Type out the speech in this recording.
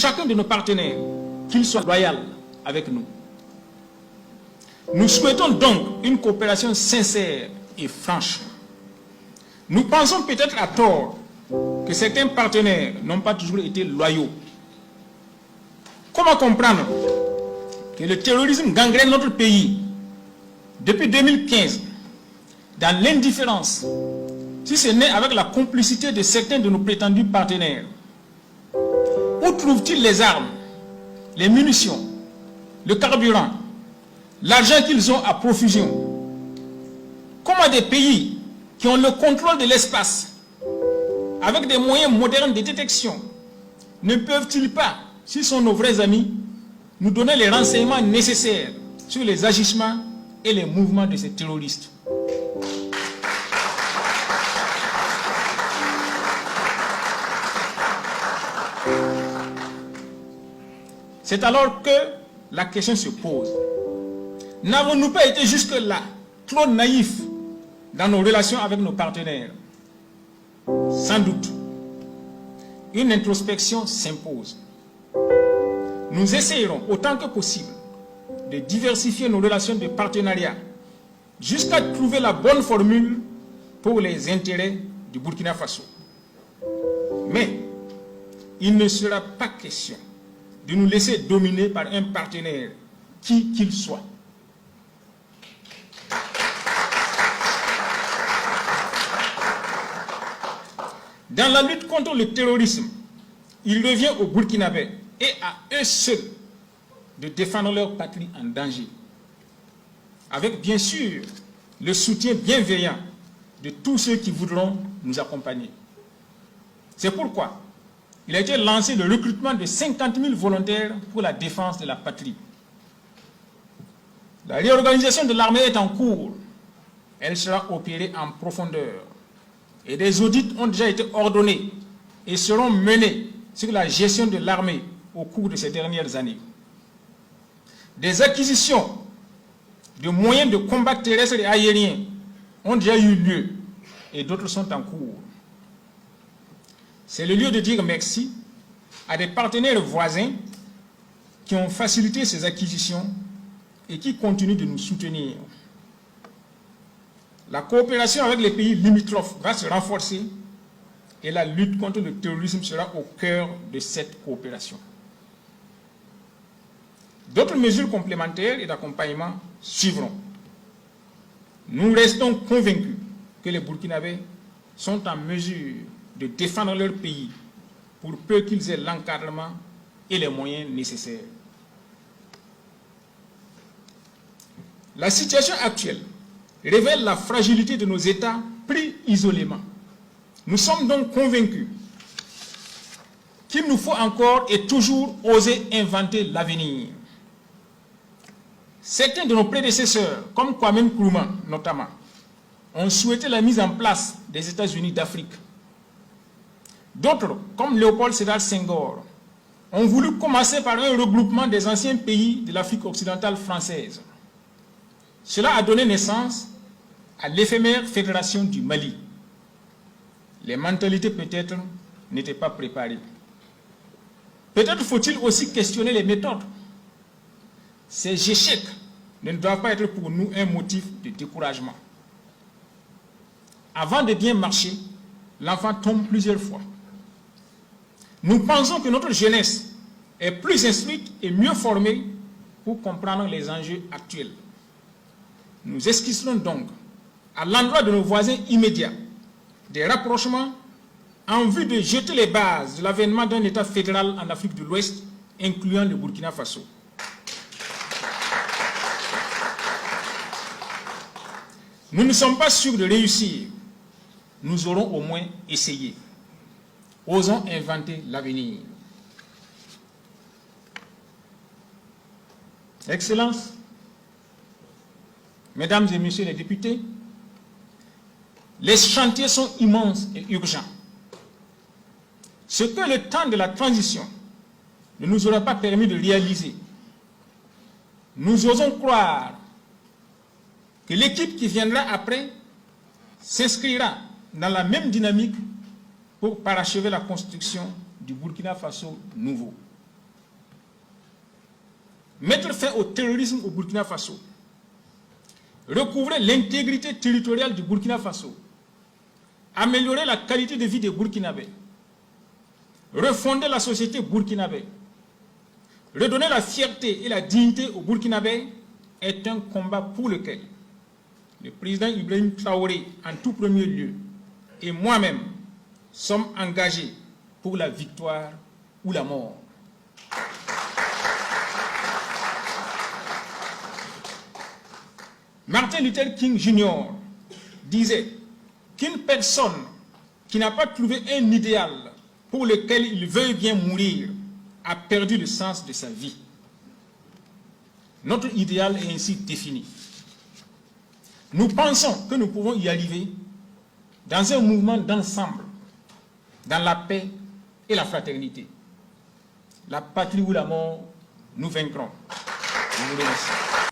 chacun de nos partenaires qu'il soit loyal avec nous. Nous souhaitons donc une coopération sincère et franche. Nous pensons peut-être à tort que certains partenaires n'ont pas toujours été loyaux. Comment comprendre que le terrorisme gangrène notre pays depuis 2015 dans l'indifférence, si ce n'est avec la complicité de certains de nos prétendus partenaires? Où trouvent-ils les armes, les munitions, le carburant, l'argent qu'ils ont à profusion? Comment des pays qui ont le contrôle de l'espace, avec des moyens modernes de détection, ne peuvent-ils pas, s'ils sont nos vrais amis, nous donner les renseignements nécessaires sur les agissements et les mouvements de ces terroristes? C'est alors que la question se pose. N'avons-nous pas été jusque-là trop naïfs dans nos relations avec nos partenaires? Sans doute. Une introspection s'impose. Nous essayerons autant que possible de diversifier nos relations de partenariat jusqu'à trouver la bonne formule pour les intérêts du Burkina Faso. Mais il ne sera pas question de nous laisser dominer par un partenaire, qui qu'il soit. Dans la lutte contre le terrorisme, il revient aux Burkinabés et à eux seuls de défendre leur patrie en danger, avec bien sûr le soutien bienveillant de tous ceux qui voudront nous accompagner. C'est pourquoi il a été lancé le recrutement de 50 000 volontaires pour la défense de la patrie. La réorganisation de l'armée est en cours. Elle sera opérée en profondeur. Et des audits ont déjà été ordonnés et seront menés sur la gestion de l'armée au cours de ces dernières années. Des acquisitions de moyens de combat terrestres et aériens ont déjà eu lieu et d'autres sont en cours. C'est le lieu de dire merci à des partenaires voisins qui ont facilité ces acquisitions et qui continuent de nous soutenir. La coopération avec les pays limitrophes va se renforcer et la lutte contre le terrorisme sera au cœur de cette coopération. D'autres mesures complémentaires et d'accompagnement suivront. Nous restons convaincus que les Burkinabés sont en mesure de défendre leur pays pour peu qu'ils aient l'encadrement et les moyens nécessaires. La situation actuelle révèle la fragilité de nos États pris isolément. Nous sommes donc convaincus qu'il nous faut encore et toujours oser inventer l'avenir. Certains de nos prédécesseurs, comme Kwame Nkrumah notamment, ont souhaité la mise en place des États-Unis d'Afrique. D'autres, comme Léopold Sédar Senghor, ont voulu commencer par un regroupement des anciens pays de l'Afrique occidentale française. Cela a donné naissance à l'éphémère fédération du Mali. Les mentalités peut-être n'étaient pas préparées. Peut-être faut-il aussi questionner les méthodes. Ces échecs ne doivent pas être pour nous un motif de découragement. Avant de bien marcher, l'enfant tombe plusieurs fois. Nous pensons que notre jeunesse est plus instruite et mieux formée pour comprendre les enjeux actuels. Nous esquisserons donc, à l'endroit de nos voisins immédiats, des rapprochements en vue de jeter les bases de l'avènement d'un État fédéral en Afrique de l'Ouest, incluant le Burkina Faso. Nous ne sommes pas sûrs de réussir. Nous aurons au moins essayé. Osons inventer l'avenir. Excellences, Mesdames et Messieurs les députés, les chantiers sont immenses et urgents. Ce que le temps de la transition ne nous aura pas permis de réaliser, nous osons croire que l'équipe qui viendra après s'inscrira dans la même dynamique pour parachever la construction du Burkina Faso nouveau. mettre fin au terrorisme au Burkina Faso, recouvrer l'intégrité territoriale du Burkina Faso, améliorer la qualité de vie des Burkinabés, refonder la société burkinabé, redonner la fierté et la dignité aux Burkinabés est un combat pour lequel le président Ibrahim Traoré, en tout premier lieu, et moi-même sommes engagés pour la victoire ou la mort. Martin Luther King Jr. disait qu'une personne qui n'a pas trouvé un idéal pour lequel il veuille bien mourir a perdu le sens de sa vie. Notre idéal est ainsi défini. Nous pensons que nous pouvons y arriver dans un mouvement d'ensemble, dans la paix et la fraternité. La patrie ou la mort, nous vaincrons. Je vous remercie.